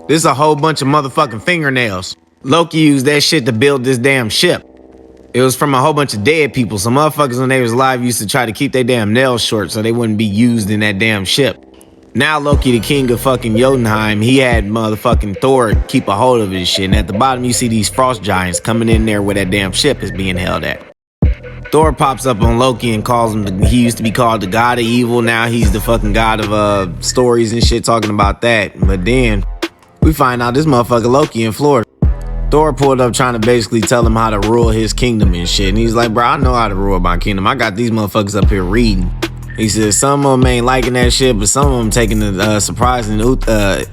This is a whole bunch of motherfucking fingernails. Loki used that shit to build this damn ship. It was from a whole bunch of dead people. Some motherfuckers when they was alive used to try to keep their damn nails short so they wouldn't be used in that damn ship. Now Loki, the king of fucking Jotunheim, he had motherfucking Thor keep a hold of his shit. And at the bottom you see these frost giants coming in there where that damn ship is being held at. Thor pops up on Loki and calls him, he used to be called the god of evil. Now he's the fucking god of stories and shit, talking about that. But then we find out this motherfucker Loki in Florida. Thor pulled up trying to basically tell him how to rule his kingdom and shit. And he's like, bro, I know how to rule my kingdom. I got these motherfuckers up here reading. He says some of them ain't liking that shit, but some of them taking the surprise and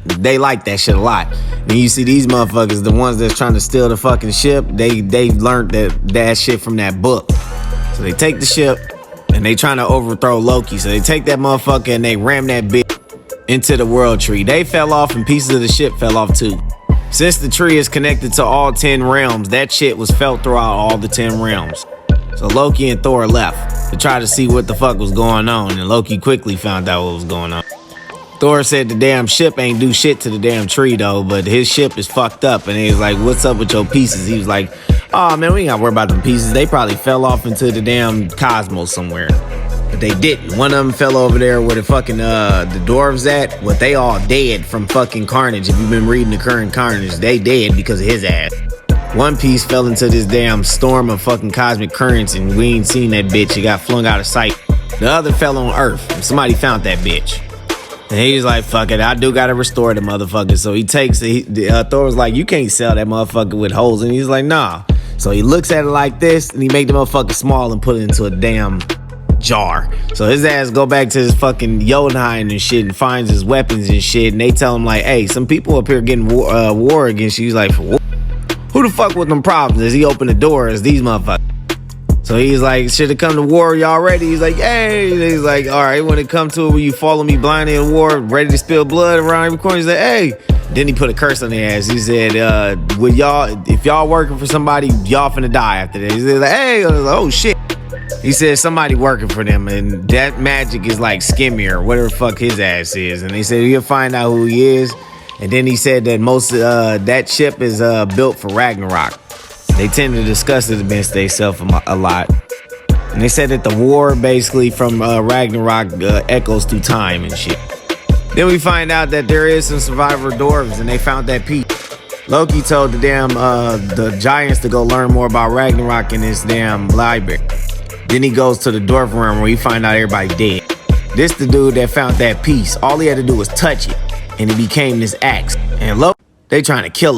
they like that shit a lot. And you see these motherfuckers, the ones that's trying to steal the fucking ship, they learned that shit from that book. So they take the ship and they trying to overthrow Loki. So they take that motherfucker and they ram that bitch into the world tree. They fell off and pieces of the ship fell off too. Since the tree is connected to all 10 realms, that shit was felt throughout all the 10 realms. So Loki and Thor left to try to see what the fuck was going on, and Loki quickly found out what was going on. Thor said the damn ship ain't do shit to the damn tree though, but his ship is fucked up, and he was like, what's up with your pieces? He was like, oh man, we ain't gotta worry about them pieces. They probably fell off into the damn cosmos somewhere. But they didn't. One of them fell over there where the fucking the dwarves at. Well, they all dead from fucking Carnage. If you've been reading the current Carnage, they dead because of his ass. One piece fell into this damn storm of fucking cosmic currents and we ain't seen that bitch. It got flung out of sight. The other fell on Earth and somebody found that bitch. And he was like, fuck it, I do gotta restore the motherfucker. So he takes it. Thor was like, you can't sell that motherfucker with holes. And he's like, nah. So he looks at it like this and he make the motherfucker small and put it into a damn jar. So his ass go back to his fucking Jotunheim and shit and finds his weapons and shit. And they tell him like, hey, some people up here getting war against you. He's like, for war? Who the fuck with them problems? As he opened the door, as these motherfuckers. So he's like, should have come to war already? He's like, hey. And he's like, all right, when it come to it, will you follow me blindly in war, ready to spill blood around every corner? He's like, hey. Then he put a curse on their ass. He said, if y'all working for somebody, y'all finna die after that. He said, like, hey. I was like, oh shit. He said somebody working for them, and that magic is like Skimmer, whatever the fuck his ass is. And they said you'll find out who he is. And then he said that most that ship is built for Ragnarok. They tend to discuss it against themselves a lot. And they said that the war basically from Ragnarok echoes through time and shit. Then we find out that there is some survivor dwarves and they found that piece. Loki told the damn the giants to go learn more about Ragnarok in this damn library. Then he goes to the dwarf realm where he find out everybody dead. This the dude that found that piece. All he had to do was touch it and it became this axe. And Loki, they trying to kill him.